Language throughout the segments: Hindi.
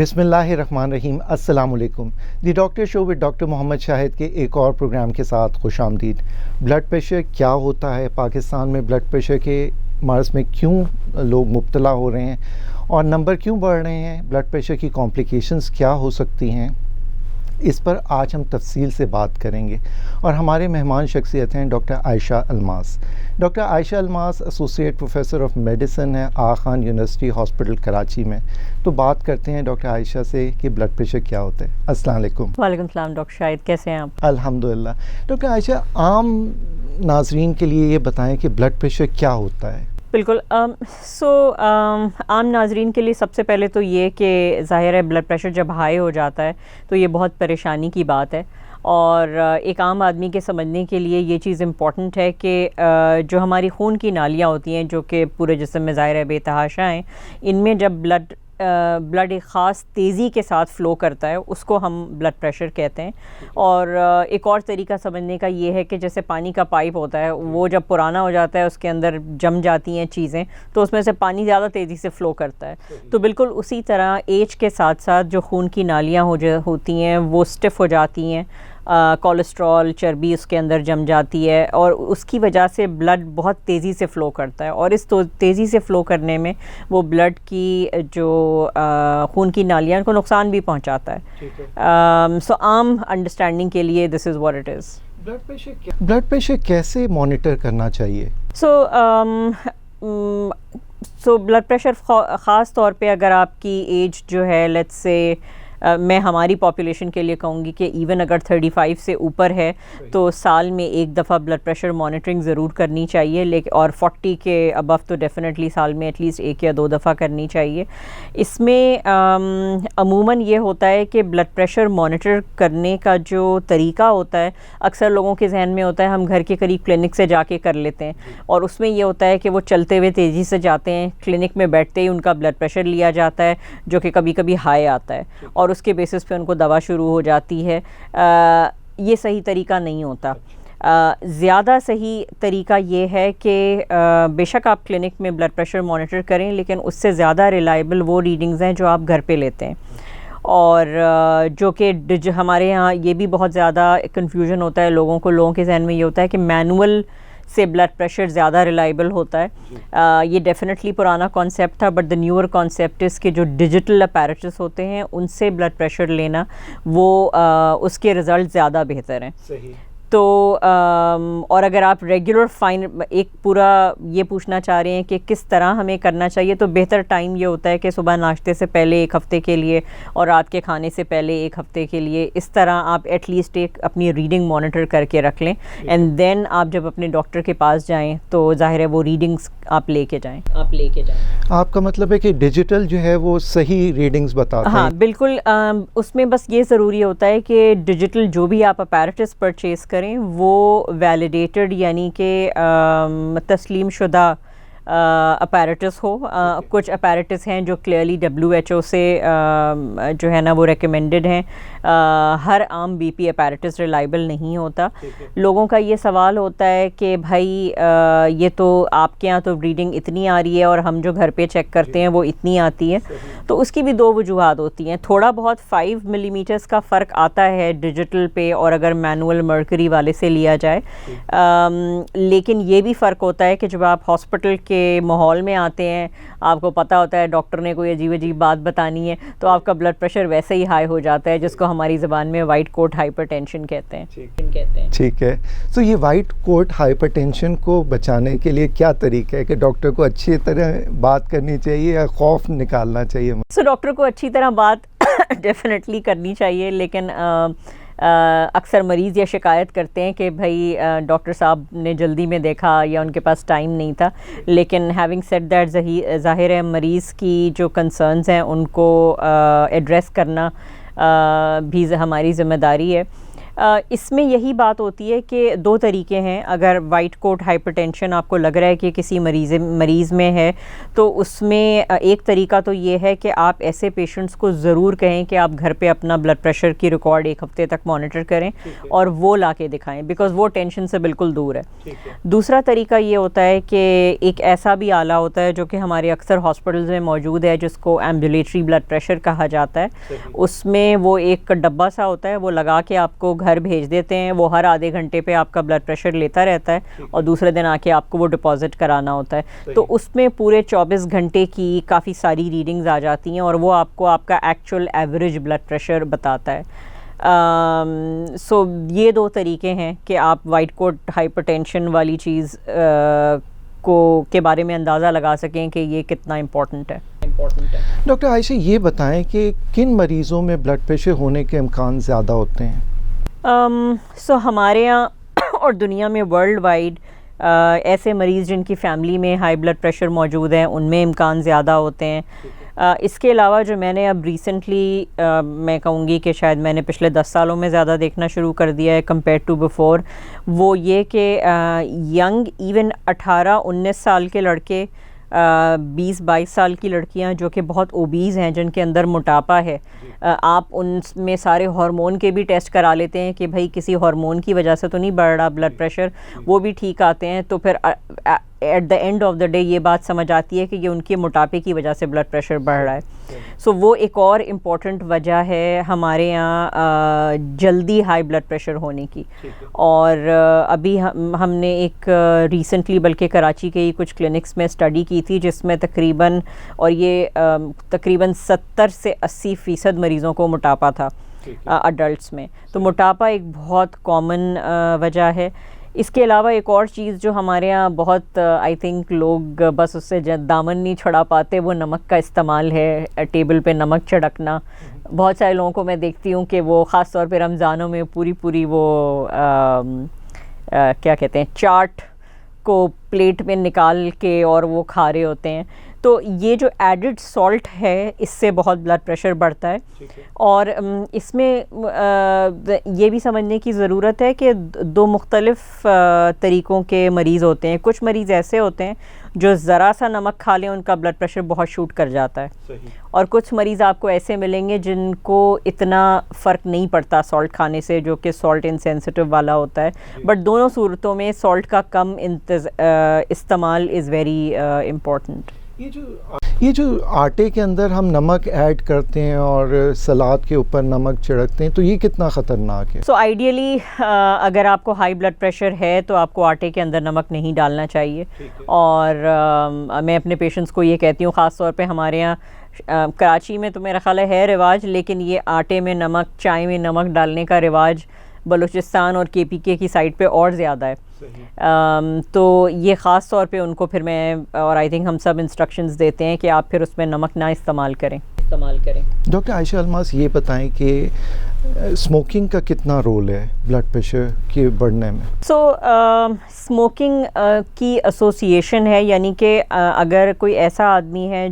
बिस्मिल्लाहिर्रहमानिर्रहीम। अस्सलाम वालेकुम। The doctor show with doctor Mohammad Shahid के एक और प्रोग्राम के साथ खुशामदीद। ब्लड प्रेशर क्या होता है, पाकिस्तान में ब्लड प्रेशर के मर्ज़ में क्यों लोग मुब्तला हो रहे हैं और नंबर क्यों बढ़ रहे हैं, ब्लड प्रेशर की कॉम्प्लिकेशंस क्या हो सकती हैं, इस पर आज हम तफसील से बात करेंगे। और हमारे मेहमान शख्सियत हैं doctor Ayesha Almas. Doctor Ayesha Almas associate professor of medicine है आगा खान यूनिवर्सिटी हॉस्पिटल कराची में। तो बात करते हैं डॉक्टर आयशा से कि ब्लड प्रेशर क्या होता है। अस्सलाम वालेकुम। वालेकुम सलाम डॉक्टर शाहिद, कैसे हैं आप? अल्हम्दुलिल्लाह। डॉक्टर आयशा, आम नाजरीन के लिए ये बताएं कि ब्लड प्रेशर क्या होता है। बिल्कुल। आम नाजरीन के लिए सबसे पहले तो ये कि ज़ाहिर है ब्लड प्रेशर जब हाई हो जाता है तो ये बहुत परेशानी की बात है। और एक आम आदमी के समझने के लिए ये चीज़ इम्पॉर्टेंट है कि जो हमारी खून की नालियाँ होती हैं जो कि पूरे जिस्म में ज़ाहिर है बेतहाशा हैं, इनमें जब ब्लड एक ख़ास तेज़ी के साथ फ़्लो करता है उसको हम ब्लड प्रेशर कहते हैं। और एक और तरीका समझने का ये है कि जैसे पानी का पाइप होता है, वो जब पुराना हो जाता है उसके अंदर जम जाती हैं चीज़ें, तो उसमें से पानी ज़्यादा तेज़ी से फ़्लो करता है। तो बिल्कुल उसी तरह एज के साथ साथ जो खून की नालियाँ होती हैं वो स्टिफ़ हो जाती हैं, कोलेस्ट्रॉल चर्बी उसके अंदर जम जाती है और उसकी वजह से ब्लड बहुत तेज़ी से फ़्लो करता है। और इस तेज़ी से फ़्लो करने में वो ब्लड की जो खून की नालियाँ उनको नुकसान भी पहुंचाता है। सो आम अंडरस्टैंडिंग के लिए this is what it is. Blood pressure कैसे मॉनिटर करना चाहिए? सो ब्लड प्रेशर ख़ास तौर पे अगर आपकी एज जो है लेट्स से मैं हमारी पॉपुलेशन के लिए कहूँगी कि इवन अगर 35 से ऊपर है तो साल में एक दफ़ा ब्लड प्रेशर मॉनिटरिंग ज़रूर करनी चाहिए, लेकिन और 40 के अबव तो डेफिनेटली साल में एटलीस्ट एक या दो दफ़ा करनी चाहिए। इसमें अमूमन ये होता है कि ब्लड प्रेशर मॉनिटर करने का जो तरीका होता है अक्सर लोगों के जहन में होता है हम घर के करीब क्लिनिक से जाके कर लेते हैं, और उसमें ये होता है कि वो चलते हुए तेज़ी से जाते हैं, क्लिनिक में बैठते ही उनका ब्लड प्रेशर लिया जाता है जो कि कभी कभी हाई आता है और उसके बेसिस पे उनको दवा शुरू हो जाती है। ये सही तरीका नहीं होता। ज़्यादा सही तरीका ये है कि बेशक आप क्लिनिक में ब्लड प्रेशर मॉनिटर करें, लेकिन उससे ज़्यादा रिलायबल वो रीडिंग्स हैं जो आप घर पे लेते हैं। और जो कि हमारे यहाँ ये भी बहुत ज़्यादा कन्फ्यूजन होता है लोगों के जहन में ये होता है कि मैनुअल से ब्लड प्रेशर ज़्यादा रिलायबल होता है। ये डेफिनेटली पुराना कॉन्सेप्ट था, बट द न्यूअर कॉन्सेप्ट इस के जो डिजिटल अपैरेटस होते हैं उनसे ब्लड प्रेशर लेना वो उसके रिज़ल्ट ज़्यादा बेहतर हैं। सही। तो और अगर आप रेगुलर एक पूरा ये पूछना चाह रहे हैं कि किस तरह हमें करना चाहिए, तो बेहतर टाइम ये होता है कि सुबह नाश्ते से पहले एक हफ़्ते के लिए और रात के खाने से पहले एक हफ़्ते के लिए, इस तरह आप एटलीस्ट एक अपनी रीडिंग मॉनिटर करके रख लें। एंड देन आप जब अपने डॉक्टर के पास जाएं तो ज़ाहिर है वो रीडिंग्स आप लेके जाएं। आपका मतलब है कि डिजिटल जो है वो सही रीडिंग्स बताता है? हाँ बिल्कुल। उसमें बस ये ज़रूरी होता है कि डिजिटल जो भी आप अपैरेटस परचेज़ करें वो वैलिडेटेड यानी कि तस्लीम शुदा अपैरेटस हो। कुछ अपैरेटस हैं जो क्लियरली WHO से जो है ना वो रिकमेंडेड हैं। हर आम BP अपैरेटस रिलायबल नहीं होता। लोगों का ये सवाल होता है कि भाई ये तो आपके यहाँ तो रीडिंग इतनी आ रही है और हम जो घर पे चेक करते हैं वो इतनी आती है। तो उसकी भी दो वजूहात होती हैं। थोड़ा बहुत 5 मिलीमीटर्स का फ़र्क आता है डिजिटल पे और अगर मैनुअल मर्करी वाले से लिया जाए, लेकिन ये भी फ़र्क होता है कि जब आप हॉस्पिटल के माहौल में आते हैं, आपको पता होता है डॉक्टर ने कोई अजीब अजीब बात बतानी है, तो आपका ब्लड प्रेशर वैसे ही हाई हो जाता है, जिसको हमारी ज़बान में वाइट कोट हाइपरटेंशन कहते हैं। ठीक है। तो ये वाइट कोट हाइपरटेंशन को बचाने के लिए क्या तरीका है कि डॉक्टर को अच्छी तरह बात करनी चाहिए या खौफ निकालना चाहिए? डॉक्टर को अच्छी तरह बात डेफिनेटली करनी चाहिए, लेकिन अक्सर मरीज़ ये शिकायत करते हैं कि भाई डॉक्टर साहब ने जल्दी में देखा या उनके पास टाइम नहीं था। लेकिन हैविंग सेड दैट ज़ाहिर है मरीज़ की जो कंसर्न्स हैं उनको एड्रेस करना भी हमारी ज़िम्मेदारी है। इसमें यही बात होती है कि दो तरीके हैं। अगर वाइट कोट हाइपरटेंशन आपको लग रहा है कि किसी मरीज़ में है, तो उसमें एक तरीका तो ये है कि आप ऐसे पेशेंट्स को ज़रूर कहें कि आप घर पे अपना ब्लड प्रेशर की रिकॉर्ड एक हफ्ते तक मॉनिटर करें और वो ला के दिखाएँ, बिकॉज़ वो टेंशन से बिल्कुल दूर है। दूसरा तरीका ये होता है कि एक ऐसा भी आला होता है जो कि हमारे अक्सर हॉस्पिटल्स में मौजूद है, जिसको एम्बुलेटरी ब्लड प्रेशर कहा जाता है। उसमें वो एक डब्बा सा होता है, वो लगा के आपको घर भेज देते हैं। वो हर आधे घंटे पे आपका ब्लड प्रेशर लेता रहता है और दूसरे दिन आके आपको वो डिपॉजिट कराना होता है। तो उसमें पूरे 24 घंटे की काफ़ी सारी रीडिंग्स आ जाती हैं और वो आपको आपका एक्चुअल एवरेज ब्लड प्रेशर बताता है। सो ये दो तरीके हैं कि आप वाइट कोट हाइपरटेंशन वाली चीज़ के बारे में अंदाज़ा लगा सकें कि ये कितना इम्पोर्टेंट है। डॉक्टर आयशा, ये बताएं कि किन मरीज़ों में ब्लड प्रेशर होने के इम्कान ज़्यादा होते हैं? सो हमारे यहाँ और दुनिया में वर्ल्ड वाइड ऐसे मरीज़ जिनकी फ़ैमिली में हाई ब्लड प्रेशर मौजूद हैं, उनमें इम्कान ज़्यादा होते हैं। इसके अलावा जो मैंने अब रिसेंटली मैं कहूँगी कि शायद मैंने पिछले 10 सालों में ज़्यादा देखना शुरू कर दिया है कंपेयर टू बिफोर, वो ये कि यंग इवन 18-19 साल के लड़के, 20-22 साल की लड़कियां जो कि बहुत ओबीज़ हैं, जिनके अंदर मोटापा है, आप उनमें सारे हार्मोन के भी टेस्ट करा लेते हैं कि भाई किसी हार्मोन की वजह से तो नहीं बढ़ रहा ब्लड प्रेशर, वो भी ठीक आते हैं। तो फिर at the end of the day ये बात समझ आती है कि ये उनके मोटापे की वजह से ब्लड प्रेशर बढ़ रहा है। सो वो एक और इम्पॉर्टेंट वजह है हमारे यहाँ जल्दी हाई ब्लड प्रेशर होने की। और अभी हमने एक रिसेंटली बल्कि कराची के ही कुछ क्लिनिक्स में स्टडी की थी, जिसमें तकरीबन 70 से 80% मरीज़ों को मोटापा था अडल्ट्स में। तो मोटापा एक बहुत कॉमन वजह है। इसके अलावा एक और चीज़ जो हमारे यहाँ बहुत आई थिंक लोग बस उससे दामन नहीं छुड़ा पाते, वो नमक का इस्तेमाल है। टेबल पे नमक छिड़कना, बहुत सारे लोगों को मैं देखती हूँ कि वो ख़ास तौर पे रमज़ानों में पूरी वो क्या कहते हैं, चाट को प्लेट में निकाल के और वो खा रहे होते हैं। तो ये जो एडिड सॉल्ट है, इससे बहुत ब्लड प्रेशर बढ़ता है। और इसमें ये भी समझने की ज़रूरत है कि दो मुख्तलिफ़ तरीक़ों के मरीज़ होते हैं। कुछ मरीज़ ऐसे होते हैं जो ज़रा सा नमक खा लें उनका ब्लड प्रेशर बहुत शूट कर जाता है, और कुछ मरीज़ आपको ऐसे मिलेंगे जिनको इतना फ़र्क नहीं पड़ता सॉल्ट खाने से, जो कि सॉल्ट इंसेंसिटिव वाला होता है। बट दोनों सूरतों में सॉल्ट का कम इस्तेमाल इज़ वेरी इम्पोर्टेंट। ये जो आटे के अंदर हम नमक ऐड करते हैं और सलाद के ऊपर नमक छिड़कते हैं, तो ये कितना ख़तरनाक है? सो आइडियली अगर आपको हाई ब्लड प्रेशर है तो आपको आटे के अंदर नमक नहीं डालना चाहिए। और मैं अपने पेशेंट्स को ये कहती हूँ, ख़ास तौर पे हमारे यहाँ कराची में तो मेरा ख़्याल है रिवाज, लेकिन ये आटे में नमक, चाय में नमक डालने का रिवाज बलूचिस्तान और KPK की साइड पे और ज़्यादा है। तो ये ख़ास तौर पे उनको फिर मैं और आई थिंक हम सब इंस्ट्रक्शंस देते हैं कि आप फिर उसमें नमक ना इस्तेमाल करें। डॉक्टर आयशा अलमास, ये बताएं कि स्मोकिंग का कितना रोल है ब्लड प्रेशर के बढ़ने में? स्मोकिंग की एसोसिएशन है, यानी कि अगर कोई ऐसा आदमी है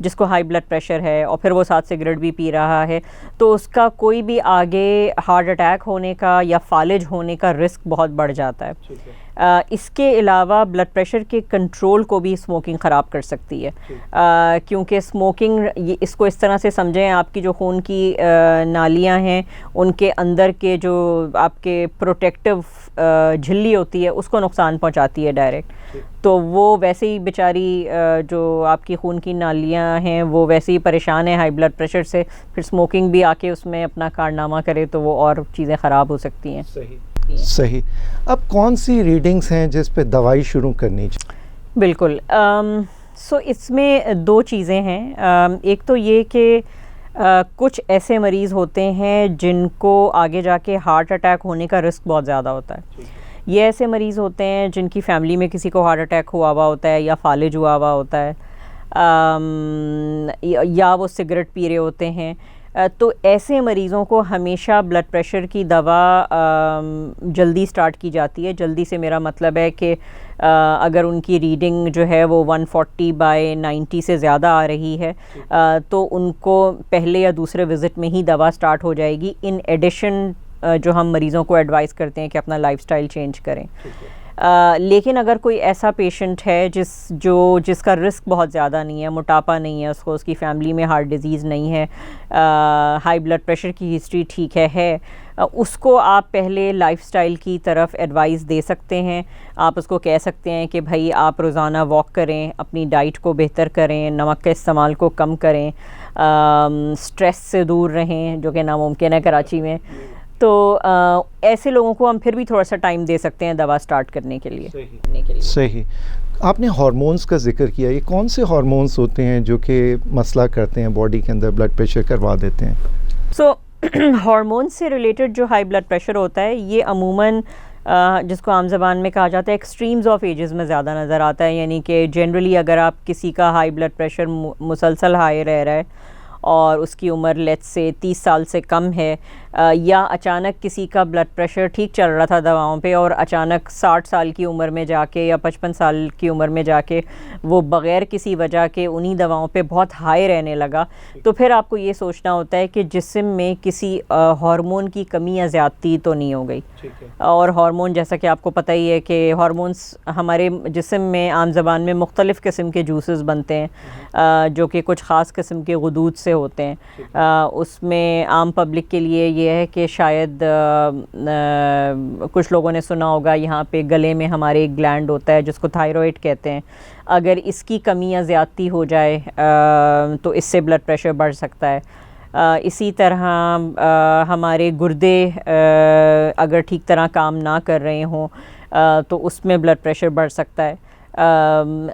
जिसको हाई ब्लड प्रेशर है और फिर वो साथ सिगरेट भी पी रहा है, तो उसका कोई भी आगे हार्ट अटैक होने का या फालिज होने का रिस्क बहुत बढ़ जाता है। इसके अलावा ब्लड प्रेशर के कंट्रोल को भी स्मोकिंग ख़राब कर सकती है, क्योंकि स्मोकिंग, इसको इस तरह से समझें, आपकी जो खून की नालियां हैं उनके अंदर के जो आपके प्रोटेक्टिव झिल्ली होती है उसको नुकसान पहुंचाती है डायरेक्ट। तो वो वैसे ही बेचारी जो आपकी खून की नालियां हैं वो वैसे ही परेशान है हाई ब्लड प्रेशर से, फिर स्मोकिंग भी आके उसमें अपना कारनामा करे तो वो और चीज़ें ख़राब हो सकती हैं। सही। अब कौन सी रीडिंग्स हैं जिस पे दवाई शुरू करनी चाहिए? बिल्कुल। सो इसमें दो चीज़ें हैं। एक तो ये कि कुछ ऐसे मरीज़ होते हैं जिनको आगे जाके हार्ट अटैक होने का रिस्क बहुत ज़्यादा होता है। ये ऐसे मरीज़ होते हैं जिनकी फ़ैमिली में किसी को हार्ट अटैक हुआ होता है या फालिज हुआ होता है, या वो सिगरेट पी रहे होते हैं। तो ऐसे मरीज़ों को हमेशा ब्लड प्रेशर की दवा जल्दी स्टार्ट की जाती है। जल्दी से मेरा मतलब है कि अगर उनकी रीडिंग जो है वो 140/90 से ज़्यादा आ रही है तो उनको पहले या दूसरे विज़िट में ही दवा स्टार्ट हो जाएगी, इन एडिशन जो हम मरीज़ों को एडवाइस करते हैं कि अपना लाइफस्टाइल चेंज करें। लेकिन अगर कोई ऐसा पेशेंट है जिसका रिस्क बहुत ज़्यादा नहीं है, मोटापा नहीं है उसको, उसकी फैमिली में हार्ट डिज़ीज़ नहीं है, हाई ब्लड प्रेशर की हिस्ट्री ठीक है, उसको आप पहले लाइफस्टाइल की तरफ एडवाइस दे सकते हैं। आप उसको कह सकते हैं कि भाई आप रोज़ाना वॉक करें, अपनी डाइट को बेहतर करें, नमक के इस्तेमाल को कम करें, स्ट्रेस से दूर रहें जो कि नामुमकिन है कराची में। तो ऐसे लोगों को हम फिर भी थोड़ा सा टाइम दे सकते हैं दवा स्टार्ट करने के लिए। सही। आपने हार्मोन्स का जिक्र किया, ये कौन से हार्मोन्स होते हैं जो कि मसला करते हैं बॉडी के अंदर, ब्लड प्रेशर करवा देते हैं? सो हार्मोन्स से रिलेटेड जो हाई ब्लड प्रेशर होता है ये अमूमन जिसको आम ज़बान में कहा जाता है एक्सट्रीम्स ऑफ एजेस में ज़्यादा नज़र आता है। यानी कि जनरली अगर आप किसी का हाई ब्लड प्रेशर मुसलसल हाई रह रहा है और उसकी उम्र लेट्स से 30 साल से कम है, या अचानक किसी का ब्लड प्रेशर ठीक चल रहा था दवाओं पे और अचानक 60 साल की उम्र में जाके या 55 साल की उम्र में जाके वो बग़ैर किसी वजह के उन्हीं दवाओं पे बहुत हाई रहने लगा, तो फिर आपको ये सोचना होता है कि जिस्म में किसी हार्मोन की कमी या ज़्यादती तो नहीं हो गई। और हार्मोन जैसा कि आपको पता ही है कि हार्मोन्स हमारे जिस्म में आम ज़बान में मुख्तलिफ़ किस्म के जूसेस बनते हैं जो कि कुछ ख़ास किस्म के गुदूद से होते हैं। उसमें आम पब्लिक के लिए ये है कि शायद कुछ लोगों ने सुना होगा यहाँ पे गले में हमारे एक ग्लैंड होता है जिसको थायराइड कहते हैं, अगर इसकी कमी या ज़्यादती हो जाए तो इससे ब्लड प्रेशर बढ़ सकता है। इसी तरह हमारे गुर्दे अगर ठीक तरह काम ना कर रहे हों तो उसमें ब्लड प्रेशर बढ़ सकता है,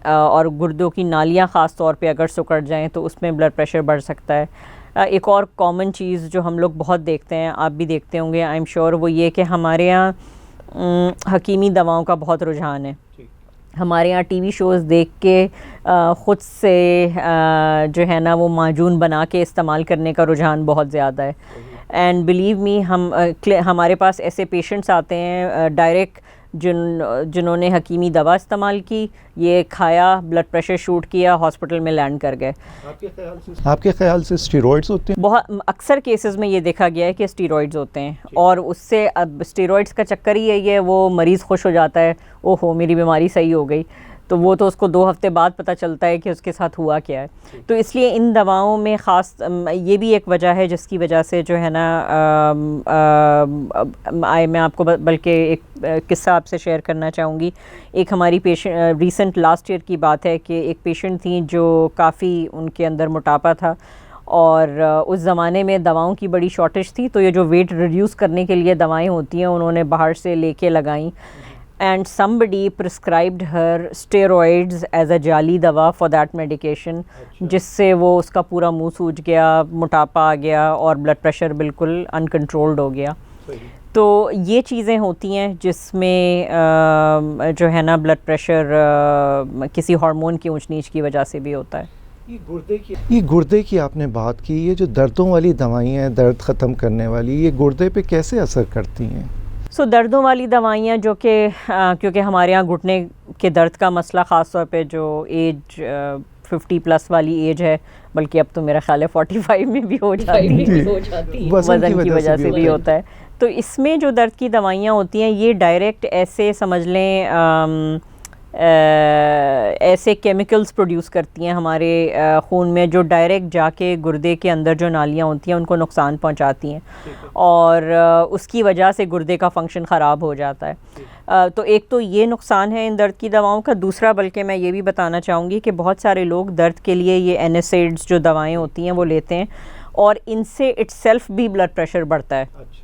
और गुर्दों की नालियाँ ख़ास तौर पे अगर सिकुड़ जाएं तो उसमें ब्लड प्रेशर बढ़ सकता है। एक और कॉमन चीज़ जो हम लोग बहुत देखते हैं, आप भी देखते होंगे आई एम श्योर, वो ये कि हमारे यहाँ हकीमी दवाओं का बहुत रुझान है। हमारे यहाँ टीवी शोज़ देख के ख़ुद से जो है ना वो माजून बना के इस्तेमाल करने का रुझान बहुत ज़्यादा है। एंड बिलीव मी हमारे पास ऐसे पेशेंट्स आते हैं डायरेक्ट जिन्होंने हकीमी दवा इस्तेमाल की, ये खाया, ब्लड प्रेशर शूट किया, हॉस्पिटल में लैंड कर गए। आपके ख्याल से स्टेरॉइड्स होते हैं? बहुत अक्सर केसेस में ये देखा गया है कि स्टेरॉइड्स होते हैं, और उससे अब स्टेरॉइड्स का चक्कर ही यही है, वो मरीज़ खुश हो जाता है, ओहो मेरी बीमारी सही हो गई, तो वो तो उसको 2 हफ्ते बाद पता चलता है कि उसके साथ हुआ क्या है। तो इसलिए इन दवाओं में ख़ास ये भी एक वजह है जिसकी वजह से जो है ना मैं आपको बल्कि एक किस्सा आपसे शेयर करना चाहूँगी। एक हमारी पेशेंट रीसेंट लास्ट ईयर की बात है कि एक पेशेंट थी जो काफ़ी उनके अंदर मोटापा था और उस ज़माने में दवाओं की बड़ी शॉर्टेज थी, तो ये जो वेट रिड्यूस करने के लिए दवाएं होती हैं उन्होंने बाहर से लेके लगाई, and somebody prescribed her steroids as a जाली दवा for that medication, जिससे वो उसका पूरा मुंह सूज गया, मोटापा आ गया और ब्लड प्रेशर बिल्कुल अनकंट्रोल्ड हो गया। तो ये चीज़ें होती हैं जिसमें जो है ना ब्लड प्रेशर किसी हार्मोन की ऊंच नीच की वजह से भी होता है। ये गुर्दे की आपने बात की, ये जो दर्दों वाली दवाइयाँ हैं, दर्द ख़त्म करने वाली, ये गुर्दे पे कैसे असर करती हैं? दर्दों वाली दवाइयाँ जो कि क्योंकि हमारे यहाँ घुटने के दर्द का मसला ख़ास तौर पे जो एज 50 प्लस वाली एज है, बल्कि अब तो मेरा ख्याल है 45 में भी हो जाती है, वज़न की वजह से भी होता है। तो इसमें जो दर्द की दवाइयाँ होती हैं ये डायरेक्ट ऐसे समझ लें ऐसे केमिकल्स प्रोड्यूस करती हैं हमारे खून में जो डायरेक्ट जाके गुर्दे के अंदर जो नालियाँ होती हैं उनको नुकसान पहुंचाती हैं और उसकी वजह से गुर्दे का फंक्शन ख़राब हो जाता है। तो एक तो ये नुकसान है इन दर्द की दवाओं का। दूसरा बल्कि मैं ये भी बताना चाहूँगी कि बहुत सारे लोग दर्द के लिए ये NSAIDs जो दवाएँ होती हैं वो लेते हैं और इनसे इट्सेल्फ भी ब्लड प्रेशर बढ़ता है।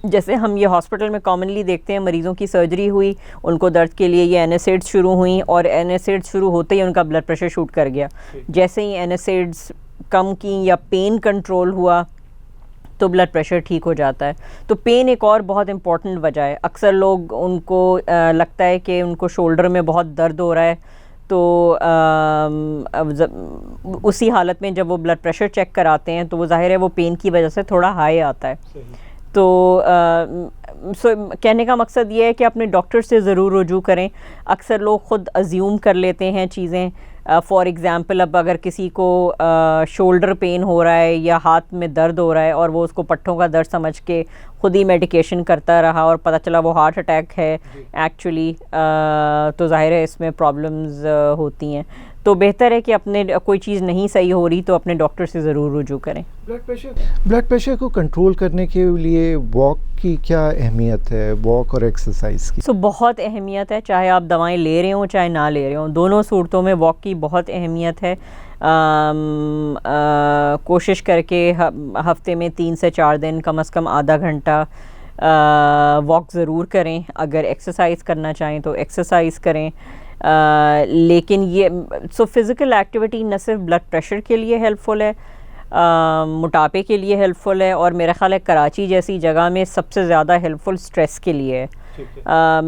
जैसे हम ये हॉस्पिटल में कॉमनली देखते हैं, मरीज़ों की सर्जरी हुई, उनको दर्द के लिए ये NSAIDs शुरू हुई और NSAIDs शुरू होते ही उनका ब्लड प्रेशर शूट कर गया। जैसे ही NSAIDs कम की या पेन कंट्रोल हुआ तो ब्लड प्रेशर ठीक हो जाता है। तो पेन एक और बहुत इंपॉर्टेंट वजह है। अक्सर लोग उनको लगता है कि उनको शोल्डर में बहुत दर्द हो रहा है, तो उसी हालत में जब वो ब्लड प्रेशर चेक कराते हैं तो वो ज़ाहिर है वो पेन की वजह से थोड़ा हाई आता है। तो कहने का मकसद ये है कि अपने डॉक्टर से ज़रूर रुजू करें। अक्सर लोग ख़ुद अज्यूम कर लेते हैं चीज़ें। फॉर एग्ज़ाम्पल, अब अगर किसी को शोल्डर पेन हो रहा है या हाथ में दर्द हो रहा है और वो उसको पट्टों का दर्द समझ के ख़ुद ही मेडिकेशन करता रहा और पता चला वो हार्ट अटैक है एक्चुअली, तो ज़ाहिर है इसमें प्रॉब्लम्स होती हैं। तो बेहतर है कि अपने कोई चीज़ नहीं सही हो रही तो अपने डॉक्टर से ज़रूर रुजू करें। ब्लड प्रेशर को कंट्रोल करने के लिए वॉक की क्या अहमियत है, वॉक और एक्सरसाइज की? बहुत अहमियत है, चाहे आप दवाएं ले रहे हों चाहे ना ले रहे हों, दोनों सूरतों में वॉक की बहुत अहमियत है। कोशिश करके हफ्ते में 3 से 4 दिन कम से कम आधा घंटा वॉक ज़रूर करें। अगर एक्सरसाइज करना चाहें तो एक्सरसाइज करें। लेकिन ये फ़िज़िकल एक्टिविटी न सिर्फ ब्लड प्रेशर के लिए हेल्पफुल है, मोटापे के लिए हेल्पफुल है, और मेरा ख़्याल है कराची जैसी जगह में सबसे ज़्यादा हेल्पफुल स्ट्रेस के लिए है।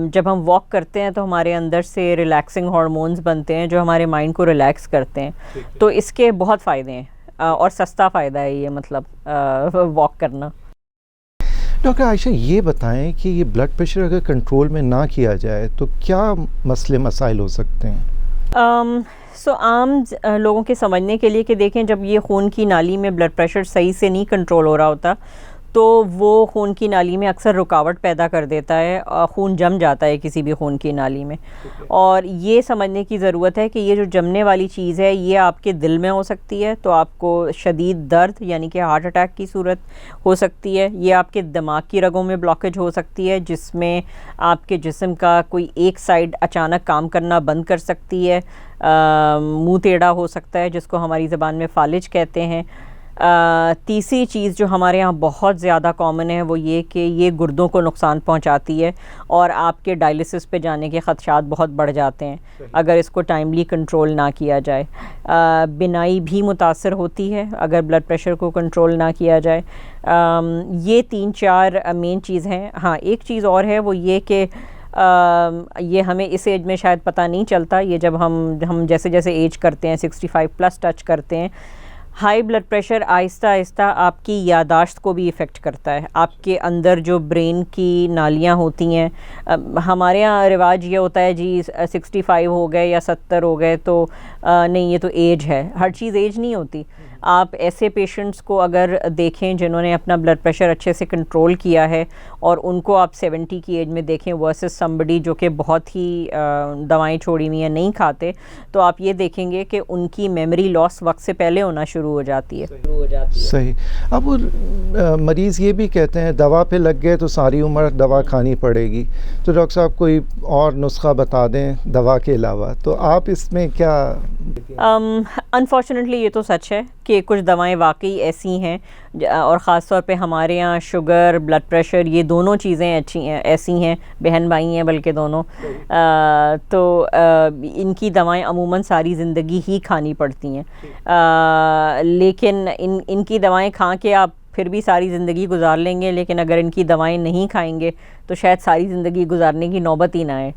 जब हम वॉक करते हैं तो हमारे अंदर से रिलैक्सिंग हार्मोन्स बनते हैं जो हमारे माइंड को रिलैक्स करते हैं। तो इसके बहुत फ़ायदे हैं और सस्ता फ़ायदा है ये, मतलब वॉक करना। डॉक्टर आयशा, ये बताएं कि ये ब्लड प्रेशर अगर कंट्रोल में ना किया जाए तो क्या मसले मसाइल हो सकते हैं? आम लोगों के समझने के लिए कि देखें, जब ये खून की नाली में ब्लड प्रेशर सही से नहीं कंट्रोल हो रहा होता तो वो खून की नाली में अक्सर रुकावट पैदा कर देता है और खून जम जाता है किसी भी खून की नाली में। और ये समझने की ज़रूरत है कि ये जो जमने वाली चीज़ है ये आपके दिल में हो सकती है, तो आपको शदीद दर्द यानी कि हार्ट अटैक की सूरत हो सकती है। ये आपके दिमाग की रगों में ब्लॉकेज हो सकती है जिसमें आपके जिस्म का कोई एक साइड अचानक काम करना बंद कर सकती है। मुँह टेढ़ा हो सकता है जिसको हमारी ज़बान में फालिज कहते हैं। तीसरी चीज़ जो हमारे यहाँ बहुत ज़्यादा कॉमन है वो ये कि ये गुर्दों को नुकसान पहुँचाती है और आपके डायलिसिस पे जाने के ख़दशात बहुत बढ़ जाते हैं अगर इसको टाइमली कंट्रोल ना किया जाए। बिनाई भी मुतासर होती है अगर ब्लड प्रेशर को कंट्रोल ना किया जाए। ये 3-4 मेन चीज़ हैं। हाँ, एक चीज़ और है वो ये कि ये हमें इस एज में शायद पता नहीं चलता, ये जब हम जैसे जैसे एज करते हैं 65 प्लस टच करते हैं, high blood pressure Aahista Aahista आपकी यादाश्त को भी इफ़ेक्ट करता है। आपके अंदर जो ब्रेन की नालियाँ होती हैं, हमारे यहाँ रिवाज ये होता है जी 65 हो गए या 70 हो गए तो नहीं ये तो एज है। हर चीज़ एज नहीं होती। आप ऐसे पेशेंट्स को अगर देखें जिन्होंने अपना ब्लड प्रेशर अच्छे से कंट्रोल किया है और उनको आप 70 की एज में देखें वर्सेस समबडी जो कि बहुत ही दवाएं छोड़ी हुई हैं नहीं खाते, तो आप ये देखेंगे कि उनकी मेमोरी लॉस वक्त से पहले होना शुरू हो जाती है। सही। अब वो मरीज़ ये भी कहते हैं दवा पे लग गए तो सारी उम्र दवा खानी पड़ेगी, तो डॉक्टर साहब कोई और नुस्खा बता दें दवा के अलावा। तो आप इसमें क्या? अनफॉर्चुनेटली ये तो सच है कि कुछ दवाएं वाकई ऐसी हैं और ख़ास तौर पे हमारे यहाँ शुगर, ब्लड प्रेशर, ये दोनों चीज़ें अच्छी हैं, ऐसी हैं, बहन भाई हैं बल्कि दोनों। इनकी दवाएं अमूमन सारी ज़िंदगी ही खानी पड़ती हैं। लेकिन इनकी दवाएं खा के आप फिर भी सारी ज़िंदगी गुजार लेंगे, लेकिन अगर इनकी दवाएं नहीं खाएंगे तो शायद सारी ज़िंदगी गुजारने की नौबत ही ना आए।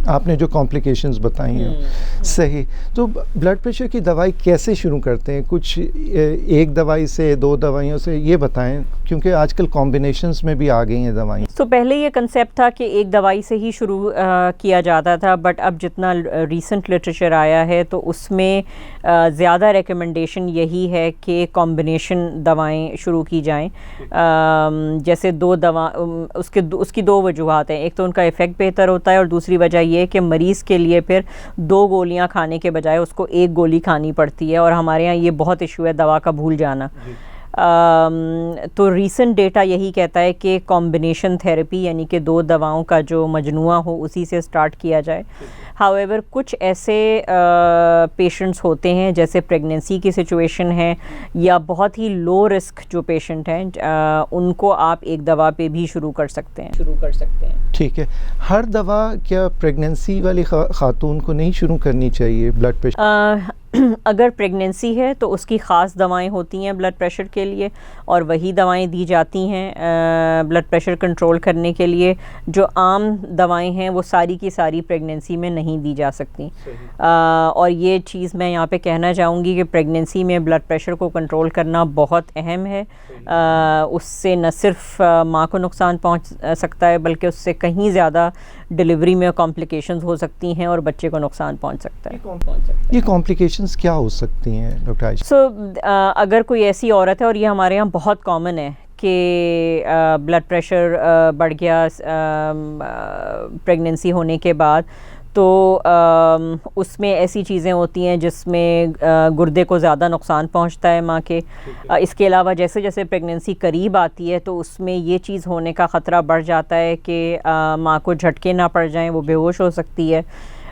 आपने जो कॉम्प्लिकेशंस बताई हैं। सही। तो ब्लड प्रेशर की दवाई कैसे शुरू करते हैं? कुछ एक दवाई से, 2 दवाइयों से, ये बताएं, क्योंकि आजकल कॉम्बिनेशंस में भी आ गई हैं दवाई। तो पहले ये कंसेप्ट था कि एक दवाई से ही शुरू किया जाता था, बट अब जितना रीसेंट लिटरेचर आया है तो उसमें ज़्यादा रिकमेंडेशन यही है कि कॉम्बिनेशन दवाएं शुरू की जाएं। जैसे 2 दवा उसकी 2 वजूहात हैं। एक तो उनका इफ़ेक्ट बेहतर होता है और दूसरी वजह यह है कि मरीज़ के लिए फिर 2 गोलियां खाने के बजाय उसको 1 गोली खानी पड़ती है, और हमारे यहाँ ये बहुत इशू है दवा का भूल जाना। तो रीसेंट डेटा यही कहता है कि कॉम्बिनेशन थेरेपी यानी कि 2 दवाओं का जो मजनुआ हो उसी से स्टार्ट किया जाए। हाउएवर कुछ ऐसे पेशेंट्स होते हैं जैसे प्रेगनेंसी की सिचुएशन है या बहुत ही लो रिस्क जो पेशेंट हैं, उनको आप एक दवा पे भी शुरू कर सकते हैं। ठीक है। हर दवा क्या प्रेगनेंसी वाली खातून को नहीं शुरू करनी चाहिए ब्लड प्रेशर? अगर प्रेगनेंसी है तो उसकी ख़ास दवाएं होती हैं ब्लड प्रेशर के लिए, और वही दवाएं दी जाती हैं ब्लड प्रेशर कंट्रोल करने के लिए। जो आम दवाएं हैं वो सारी की सारी प्रेगनेंसी में नहीं दी जा सकती। और ये चीज़ मैं यहाँ पे कहना चाहूँगी कि प्रेगनेंसी में ब्लड प्रेशर को कंट्रोल करना बहुत अहम है। उससे न सिर्फ माँ को नुकसान पहुँच सकता है, बल्कि उससे कहीं ज़्यादा डिलीवरी में कॉम्प्लिकेशंस हो सकती हैं और बच्चे को नुकसान पहुँच सकता है। ये कॉम्प्लिकेशंस क्या हो सकती हैं डॉक्टर आयशा? अगर कोई ऐसी औरत है, और ये हमारे यहाँ बहुत कॉमन है कि ब्लड प्रेशर बढ़ गया प्रेगनेंसी होने के बाद, तो उसमें ऐसी चीज़ें होती हैं जिसमें गुर्दे को ज़्यादा नुकसान पहुंचता है माँ के। इसके अलावा जैसे जैसे प्रेगनेंसी करीब आती है तो उसमें ये चीज़ होने का ख़तरा बढ़ जाता है कि माँ को झटके ना पड़ जाएं, वो बेहोश हो सकती है।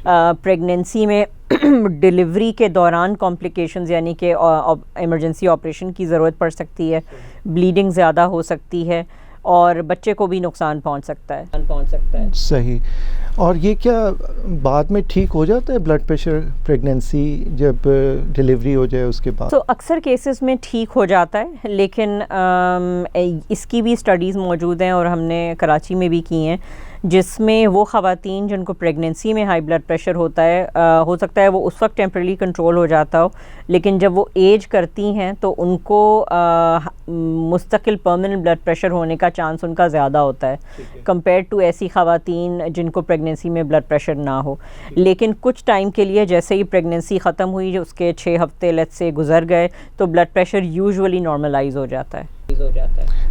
प्रेगनेंसी में डिलीवरी के दौरान कॉम्प्लिकेशंस यानी कि इमरजेंसी ऑपरेशन की ज़रूरत पड़ सकती है, ब्लीडिंग ज़्यादा हो सकती है और बच्चे को भी नुकसान पहुंच सकता है। सही। और ये क्या बाद में ठीक हो जाता है ब्लड प्रेशर प्रेगनेंसी जब डिलीवरी हो जाए उसके बाद? तो अक्सर केसेस में ठीक हो जाता है, लेकिन इसकी भी स्टडीज़ मौजूद हैं और हमने कराची में भी की हैं, जिसमें वो ख़वातीन जिनको प्रेगनेंसी में हाई ब्लड प्रेशर होता है, हो सकता है वो उस वक्त टेम्परेरी कंट्रोल हो जाता हो, लेकिन जब वो एज करती हैं तो उनको मुस्तकिल परमानेंट ब्लड प्रेशर होने का चांस उनका ज़्यादा होता है कंपेयर टू ऐसी ख़वातीन जिनको प्रेगनेंसी में ब्लड प्रेशर ना हो। लेकिन कुछ टाइम के लिए, जैसे ही प्रेगनेंसी ख़त्म हुई, जो उसके 6 हफ्ते लेट्स से गुजर गए, तो ब्लड प्रेशर यूजुअली नॉर्मलाइज हो जाता है।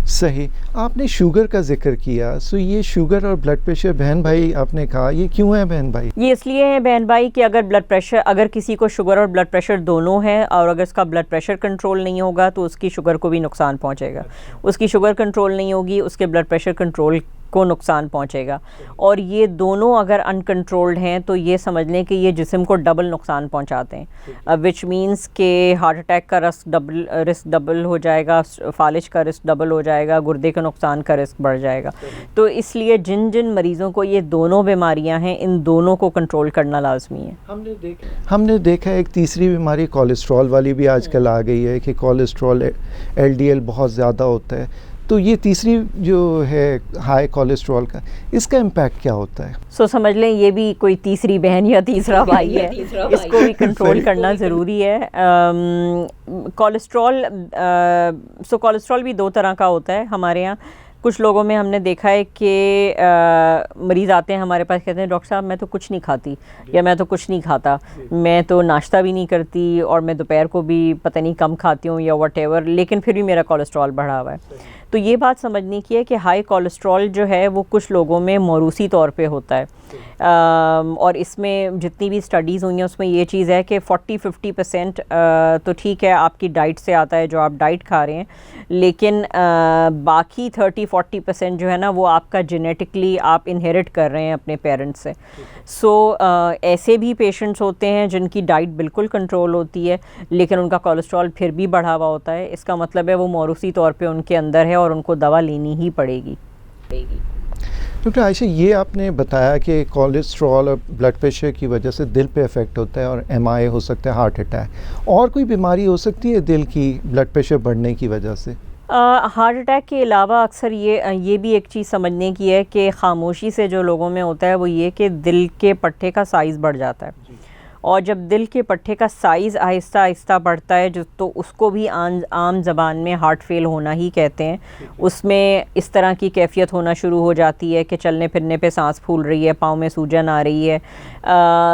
सही। आपने शुगर का जिक्र किया, सो ये शुगर और ब्लड प्रेशर बहन भाई आपने कहा, ये क्यों है बहन भाई? ये इसलिए है बहन भाई कि अगर किसी को शुगर और ब्लड प्रेशर दोनों है और अगर उसका ब्लड प्रेशर कंट्रोल नहीं होगा तो उसकी शुगर को भी नुकसान पहुंचेगा। उसकी शुगर कंट्रोल नहीं होगी, उसके ब्लड प्रेशर कंट्रोल को नुकसान पहुंचेगा। और ये दोनों अगर अनकंट्रोल्ड हैं तो ये समझ लें कि ये जिस्म को डबल नुकसान पहुंचाते हैं, विच मींस के हार्ट अटैक का रिस्क डबल हो जाएगा, फालिज का रिस्क डबल हो जाएगा, गुर्दे के नुकसान का रिस्क बढ़ जाएगा। तो इसलिए जिन जिन मरीज़ों को ये दोनों बीमारियां हैं, इन दोनों को कंट्रोल करना लाजमी है। हमने देखा एक तीसरी बीमारी कोलेस्ट्रॉल वाली भी आजकल आ गई है कि कोलेस्ट्रॉल LDL बहुत ज़्यादा होता है, तो ये तीसरी जो है हाई कोलेस्ट्रॉल का, इसका इम्पैक्ट क्या होता है? समझ लें ये भी कोई तीसरी बहन या तीसरा भाई है, इसको भी कंट्रोल करना ज़रूरी है। कोलेस्ट्रॉल भी 2 तरह का होता है हमारे यहाँ। कुछ लोगों में हमने देखा है कि मरीज़ आते हैं हमारे पास, कहते हैं डॉक्टर साहब मैं तो कुछ नहीं खाती या मैं तो कुछ नहीं खाता, मैं तो नाश्ता भी नहीं करती और मैं दोपहर को भी पता नहीं कम खाती हूँ या व्हाटएवर, लेकिन फिर भी मेरा कोलेस्ट्रॉल बढ़ा हुआ है। तो ये बात समझने की है कि हाई कोलेस्ट्रॉल जो है वो कुछ लोगों में मौरूसी तौर पे होता है। और इसमें जितनी भी स्टडीज़ हुई हैं उसमें ये चीज़ है कि 40-50% तो ठीक है आपकी डाइट से आता है जो आप डाइट खा रहे हैं, लेकिन बाकी 30-40% जो है ना वो आपका जेनेटिकली आप इनहेरिट कर रहे हैं अपने पेरेंट्स से। ऐसे भी पेशेंट्स होते हैं जिनकी डाइट बिल्कुल कंट्रोल होती है लेकिन उनका कोलेस्ट्रॉल फिर भी बढ़ा हुआ होता है। इसका मतलब है वो मौरूसी तौर पे उनके अंदर है और उनको दवा लेनी ही पड़ेगी। डॉक्टर आयशा, ये आपने बताया कि कोलेस्ट्रॉल और ब्लड प्रेशर की वजह से दिल पे इफ़ेक्ट होता है और MI हो सकता है, हार्ट अटैक। और कोई बीमारी हो सकती है दिल की ब्लड प्रेशर बढ़ने की वजह से? हार्ट अटैक के अलावा अक्सर ये भी एक चीज़ समझने की है कि खामोशी से जो लोगों में होता है वो ये कि दिल के पट्टे का साइज़ बढ़ जाता है, और जब दिल के पट्टे का साइज़ आहिस्ता आहिस्ता बढ़ता है जो तो उसको भी आम ज़बान में हार्ट फेल होना ही कहते हैं। उसमें इस तरह की कैफियत होना शुरू हो जाती है कि चलने फिरने पे सांस फूल रही है, पाँव में सूजन आ रही है।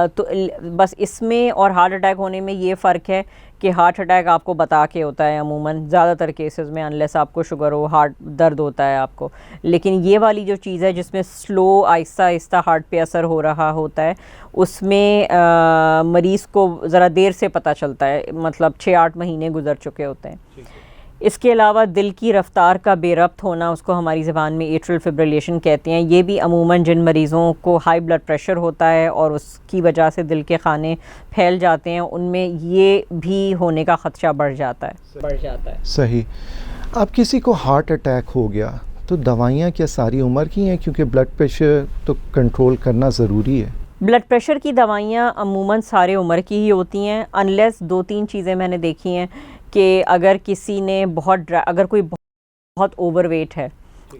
तो बस इसमें और हार्ट अटैक होने में ये फ़र्क है कि हार्ट अटैक आपको बता के होता है अमूमन ज़्यादातर केसेस में, अनलेस आपको शुगर हो, हार्ट दर्द होता है आपको। लेकिन ये वाली जो चीज़ है जिसमें स्लो आहिस्ता आहिस्ता हार्ट पे असर हो रहा होता है, उसमें मरीज़ को ज़रा देर से पता चलता है, मतलब 6-8 महीने गुजर चुके होते हैं। इसके अलावा दिल की रफ्तार का बेरब्त होना, उसको हमारी ज़बान में एट्रियल फिब्रिलेशन कहते हैं, ये भी अमूमन जिन मरीज़ों को हाई ब्लड प्रेशर होता है और उसकी वजह से दिल के खाने फैल जाते हैं, उनमें ये भी होने का ख़दशा बढ़ जाता है। सही। अब किसी को हार्ट अटैक हो गया तो दवाइयाँ क्या सारी उम्र की हैं, क्योंकि ब्लड प्रेशर तो कंट्रोल करना ज़रूरी है? ब्लड प्रेशर की दवाइयाँ अमूमन सारे उम्र की ही होती हैं, अनलेस 2-3 चीज़ें मैंने देखी हैं कि अगर किसी ने अगर कोई बहुत ओवरवेट है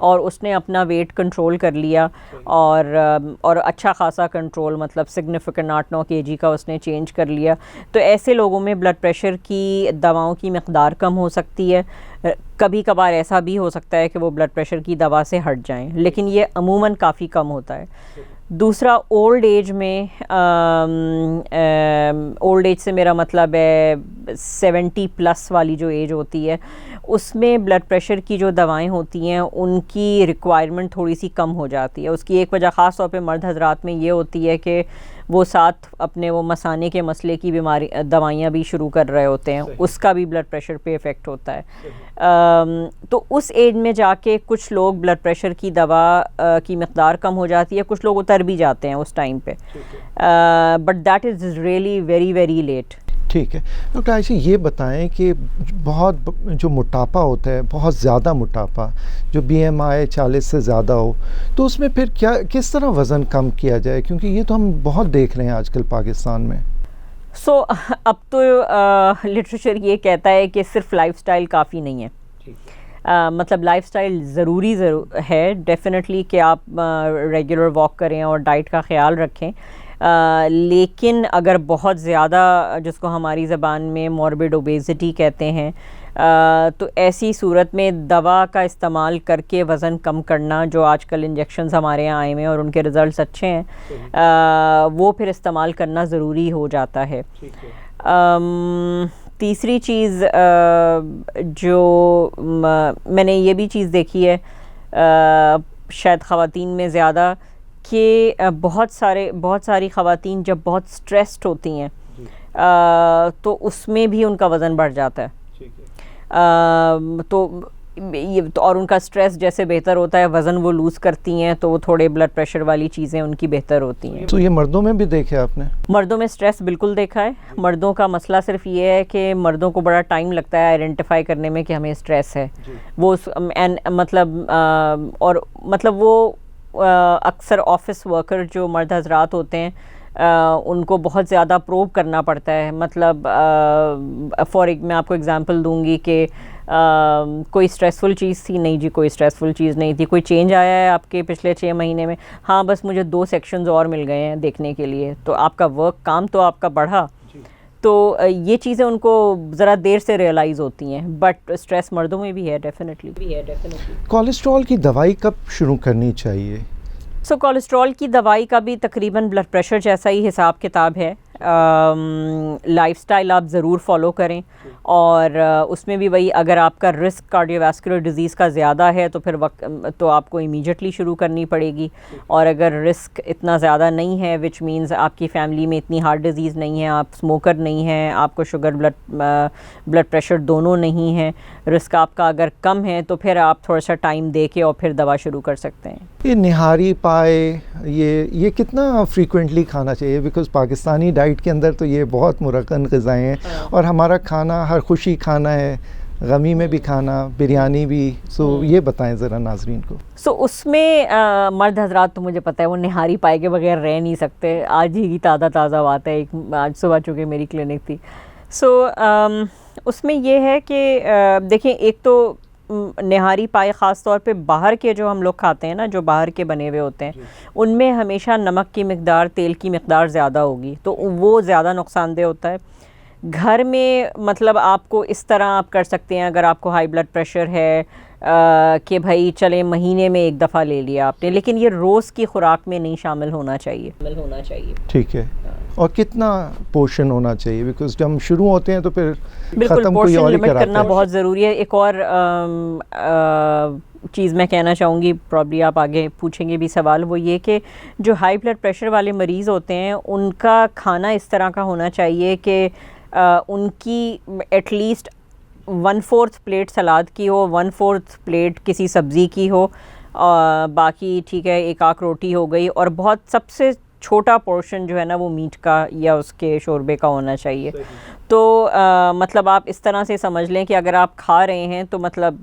और उसने अपना वेट कंट्रोल कर लिया और अच्छा खासा कंट्रोल, मतलब सिग्निफिकेंट 8-9 kg का उसने चेंज कर लिया, तो ऐसे लोगों में ब्लड प्रेशर की दवाओं की मकदार कम हो सकती है। कभी कभार ऐसा भी हो सकता है कि वो ब्लड प्रेशर की दवा से हट जाएं, लेकिन ये अमूमन काफ़ी कम होता है। दूसरा, ओल्ड एज में, ओल्ड एज से मेरा मतलब है 70+ वाली जो एज होती है, उसमें ब्लड प्रेशर की जो दवाएं होती हैं उनकी रिक्वायरमेंट थोड़ी सी कम हो जाती है। उसकी एक वजह ख़ास तौर पे मर्द हजरात में ये होती है कि वो साथ अपने वो मसाने के मसले की बीमारी दवाइयाँ भी शुरू कर रहे होते हैं, उसका भी ब्लड प्रेशर पे इफ़ेक्ट होता है। तो उस एज में जाके कुछ लोग ब्लड प्रेशर की दवा की मकदार कम हो जाती है, कुछ लोग उतर भी जाते हैं उस टाइम पे, but that is really very very late. ठीक है डॉक्टर आयशा, ये बताएं कि बहुत जो मोटापा होता है, बहुत ज़्यादा मोटापा, जो BMI 40 से ज़्यादा हो, तो उसमें फिर क्या, किस तरह वज़न कम किया जाए, क्योंकि ये तो हम बहुत देख रहे हैं आजकल पाकिस्तान में। अब तो लिटरेचर ये कहता है कि सिर्फ लाइफस्टाइल काफ़ी नहीं है। मतलब लाइफस्टाइल ज़रूरी है डेफिनेटली कि आप रेगुलर वॉक करें और डाइट का ख्याल रखें, लेकिन अगर बहुत ज़्यादा, जिसको हमारी ज़बान में मॉर्बिड ओबेसिटी कहते हैं, तो ऐसी सूरत में दवा का इस्तेमाल करके वज़न कम करना, जो आजकल इंजेक्शन्स हमारे यहाँ आए हुए हैं और उनके रिज़ल्ट्स अच्छे हैं, वो फिर इस्तेमाल करना ज़रूरी हो जाता है। तीसरी चीज़ जो मैंने ये भी चीज़ देखी है, शायद ख़वातीन में ज़्यादा, कि बहुत सारी ख़वातीन जब बहुत स्ट्रेस्ड होती हैं तो उसमें भी उनका वज़न बढ़ जाता है। और उनका स्ट्रेस जैसे बेहतर होता है, वज़न वो लूज़ करती हैं, तो वो थोड़े ब्लड प्रेशर वाली चीज़ें उनकी बेहतर होती हैं। तो ये मर्दों में भी देखा आपने? मर्दों में स्ट्रेस बिल्कुल देखा है। मर्दों का मसला सिर्फ ये है कि मर्दों को बड़ा टाइम लगता है आइडेंटिफाई करने में कि हमें स्ट्रेस है। वो मतलब वो अक्सर ऑफिस वर्कर जो मर्द हजरात होते हैं, उनको बहुत ज़्यादा प्रोब करना पड़ता है। मतलब मैं आपको एग्जांपल दूंगी कि कोई स्ट्रेसफुल चीज़ थी, नहीं जी कोई स्ट्रेसफुल चीज़ नहीं थी। कोई चेंज आया है आपके पिछले 6 महीने में, हाँ बस मुझे 2 सेक्शंस और मिल गए हैं देखने के लिए, तो आपका काम तो आपका बढ़ा। तो ये चीज़ें उनको ज़रा देर से रियलाइज़ होती हैं, बट स्ट्रेस मर्दों में भी है डेफिनेटली। कोलेस्ट्रॉल की दवाई कब शुरू करनी चाहिए? कोलेस्ट्रॉल की दवाई का भी तकरीबन ब्लड प्रेशर जैसा ही हिसाब किताब है। लाइफस्टाइल आप ज़रूर फॉलो करें, और उसमें भी वही, अगर आपका रिस्क कार्डियोवास्कुलर डिज़ीज़ का ज़्यादा है तो फिर तो आपको इमीडिएटली शुरू करनी पड़ेगी, और अगर रिस्क इतना ज़्यादा नहीं है, विच मींस आपकी फ़ैमिली में इतनी हार्ट डिज़ीज़ नहीं है, आप स्मोकर नहीं हैं, आपको शुगर ब्लड प्रेशर दोनों नहीं है, रिस्क आपका अगर कम है, तो फिर आप थोड़ा सा टाइम दे के और फिर दवा शुरू कर सकते हैं। ये निहारी पाए, ये कितना फ्रीक्वेंटली खाना चाहिए? बिकॉज़ पाकिस्तानी डाइट के अंदर तो ये बहुत मुरक्कन ग़िज़ाएँ हैं, और हमारा खाना हर खुशी खाना है, गमी में भी खाना, बिरयानी भी। ये बताएं ज़रा नाज़रीन को। उसमें मर्द हजरात तो मुझे पता है वो निहारी पाए के बगैर रह नहीं सकते। आज ही की ताज़ा बात है, आज सुबह चूँकि मेरी क्लिनिक थी। उसमें ये है कि देखें, एक तो निहारी पाए ख़ास तौर पे बाहर के जो हम लोग खाते हैं ना, जो बाहर के बने हुए होते हैं, उनमें हमेशा नमक की मिक़दार, तेल की मिक़दार ज़्यादा होगी, तो वो ज़्यादा नुकसानदेह होता है। घर में मतलब आपको इस तरह आप कर सकते हैं, अगर आपको हाई ब्लड प्रेशर है कि भाई चले महीने में एक दफ़ा ले लिया आपने, लेकिन ये रोज़ की खुराक में नहीं शामिल होना चाहिए। ठीक है। और कितना पोर्शन होना चाहिए? बिकॉज जब हम शुरू होते हैं तो फिर बिल्कुल पोर्शन लिमिट करना बहुत ज़रूरी है। एक और चीज़ मैं कहना चाहूँगी, प्रॉब्ली आप आगे पूछेंगे भी सवाल, वो ये कि जो हाई ब्लड प्रेशर वाले मरीज़ होते हैं, उनका खाना इस तरह का होना चाहिए कि उनकी एटलीस्ट 1/4 प्लेट सलाद की हो, 1/4 प्लेट किसी सब्ज़ी की हो, बाकी ठीक है 1 आख रोटी हो गई, और बहुत सबसे छोटा पोर्शन जो है ना वो मीट का या उसके शोरबे का होना चाहिए। तो मतलब आप इस तरह से समझ लें कि अगर आप खा रहे हैं तो मतलब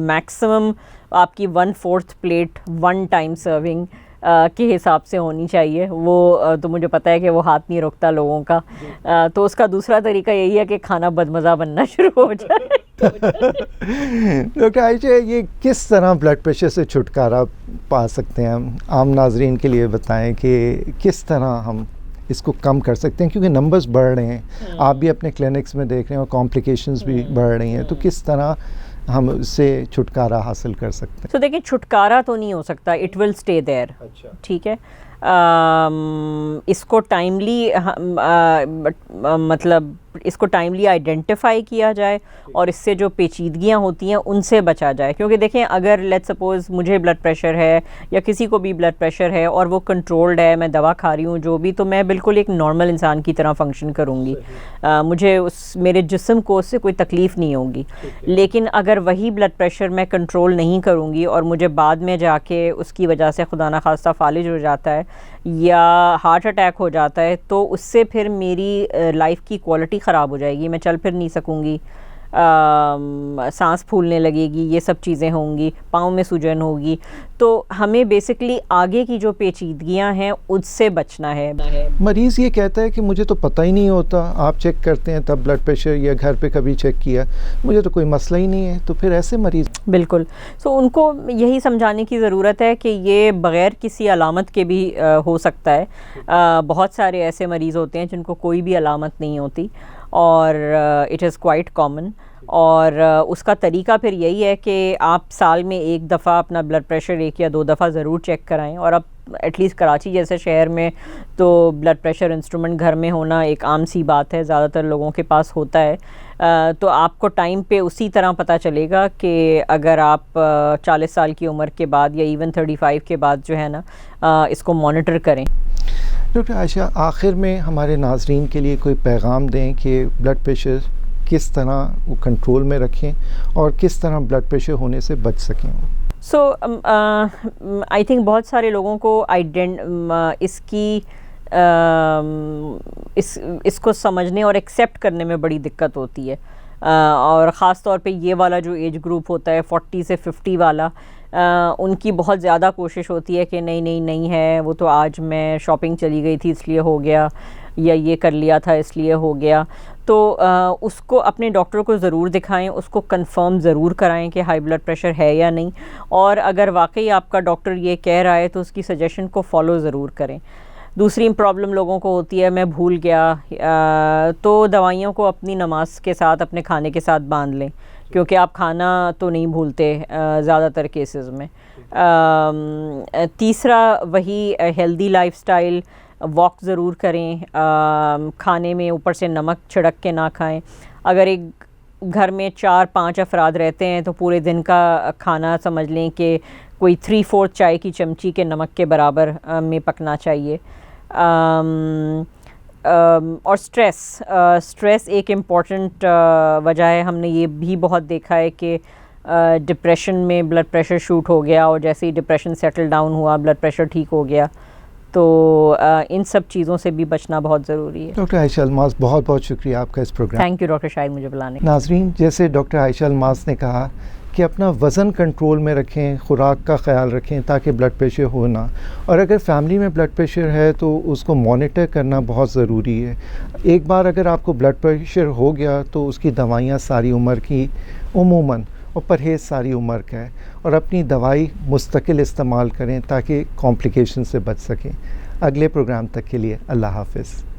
मैक्सिमम आपकी 1/4 प्लेट 1 टाइम सर्विंग के हिसाब से होनी चाहिए। वो तो मुझे पता है कि वो हाथ नहीं रोकता लोगों का। तो उसका दूसरा तरीका यही है कि खाना बदमज़ा बनना शुरू हो जाए। डॉक्टर आयशा, ये किस तरह ब्लड प्रेशर से छुटकारा पा सकते हैं? हम आम नाजरीन के लिए बताएं कि किस तरह हम इसको कम कर सकते हैं, क्योंकि नंबर्स बढ़ रहे हैं, आप भी अपने क्लिनिक्स में देख रहे हैं और कॉम्प्लिकेशंस भी बढ़ रही हैं, तो किस तरह हम इससे छुटकारा हासिल कर सकते हैं? तो देखिए, छुटकारा तो नहीं हो सकता, इट विल स्टे देयर। अच्छा, ठीक है। इसको टाइमली मतलब इसको टाइमली आइडेंटिफाई किया जाए और इससे जो पेचीदगियां होती हैं उनसे बचा जाए। क्योंकि देखें, अगर लेट्स सपोज़ मुझे ब्लड प्रेशर है या किसी को भी ब्लड प्रेशर है और वो कंट्रोल्ड है, मैं दवा खा रही हूँ जो भी, तो मैं बिल्कुल एक नॉर्मल इंसान की तरह फंक्शन करूँगी। मुझे मेरे जिस्म को उससे कोई तकलीफ़ नहीं होगी। लेकिन अगर वही ब्लड प्रेशर मैं कंट्रोल नहीं करूँगी और मुझे बाद में जाके उसकी वजह से खुदा न खास्ता फालिज हो जाता है या हार्ट अटैक हो जाता है, तो उससे फिर मेरी लाइफ की क्वालिटी ख़राब हो जाएगी। मैं चल फिर नहीं सकूँगी, सांस फूलने लगेगी, ये सब चीज़ें होंगी, पाँव में सूजन होगी। तो हमें बेसिकली आगे की जो पेचीदगियां हैं उससे बचना है। मरीज़ ये कहता है कि मुझे तो पता ही नहीं होता, आप चेक करते हैं तब ब्लड प्रेशर या घर पे कभी चेक किया, मुझे तो कोई मसला ही नहीं है। तो फिर ऐसे मरीज़ बिल्कुल, सो उनको यही समझाने की ज़रूरत है कि ये बग़ैर किसी अलामत के भी हो सकता है। बहुत सारे ऐसे मरीज़ होते हैं जिनको कोई भी अलामत नहीं होती और इट इज़ क्वाइट कॉमन। और उसका तरीका फिर यही है कि आप साल में एक दफ़ा अपना ब्लड प्रेशर 1 या 2 दफ़ा ज़रूर चेक कराएं। और अब एटलीस्ट कराची जैसे शहर में तो ब्लड प्रेशर इंस्ट्रूमेंट घर में होना एक आम सी बात है, ज़्यादातर लोगों के पास होता है। तो आपको टाइम पे उसी तरह पता चलेगा कि अगर आप 40 साल की उम्र के बाद या इवन 35 के बाद जो है ना, इसको मॉनिटर करें। डॉक्टर आयशा, आखिर में हमारे नाजरीन के लिए कोई पैगाम दें कि ब्लड प्रेशर किस तरह वो कंट्रोल में रखें और किस तरह ब्लड प्रेशर होने से बच सकें? सो आई थिंक बहुत सारे लोगों को इसको समझने और एक्सेप्ट करने में बड़ी दिक्कत होती है। और ख़ास तौर पे ये वाला जो एज ग्रुप होता है 40 से 50 वाला, उनकी बहुत ज़्यादा कोशिश होती है कि नहीं है, वो तो आज मैं शॉपिंग चली गई थी इसलिए हो गया, या ये कर लिया था इसलिए हो गया। तो उसको अपने डॉक्टर को ज़रूर दिखाएं, उसको कंफर्म ज़रूर कराएं कि हाई ब्लड प्रेशर है या नहीं। और अगर वाकई आपका डॉक्टर ये कह रहा है तो उसकी सजेशन को फॉलो ज़रूर करें। दूसरी प्रॉब्लम लोगों को होती है, मैं भूल गया, तो दवाइयों को अपनी नमाज के साथ, अपने खाने के साथ बांध लें, क्योंकि आप खाना तो नहीं भूलते ज़्यादातर केसेस में। तीसरा वही हेल्दी लाइफस्टाइल, वॉक ज़रूर करें, खाने में ऊपर से नमक छिड़क के ना खाएं। अगर एक घर में 4-5 अफराद रहते हैं तो पूरे दिन का खाना समझ लें कि कोई 3/4 चाय की चमची के नमक के बराबर में पकना चाहिए। और स्ट्रेस एक इम्पॉर्टेंट वजह है। हमने ये भी बहुत देखा है कि डिप्रेशन में ब्लड प्रेशर शूट हो गया और जैसे ही डिप्रेशन सेटल डाउन हुआ ब्लड प्रेशर ठीक हो गया। तो इन सब चीज़ों से भी बचना बहुत ज़रूरी है। डॉक्टर आयशा अलमास, बहुत बहुत शुक्रिया आपका इस programme. Thank you doctor Shahid मुझे बुलाने। नाजरीन, जैसे डॉक्टर आयशा अलमास ने कहा कि अपना वज़न कंट्रोल में रखें, खुराक का ख्याल रखें ताकि ब्लड प्रेशर हो ना, और अगर फैमिली में ब्लड प्रेशर है तो उसको मॉनिटर करना बहुत ज़रूरी है। एक बार अगर आपको ब्लड प्रेशर हो गया तो उसकी दवाइयाँ सारी उम्र की उमूमन, और परहेज़ सारी उम्र का है, और अपनी दवाई मुस्तकिल इस्तेमाल करें ताकि कॉम्प्लिकेशन से बच सकें। अगले प्रोग्राम तक के लिए अल्लाह हाफ़िज़।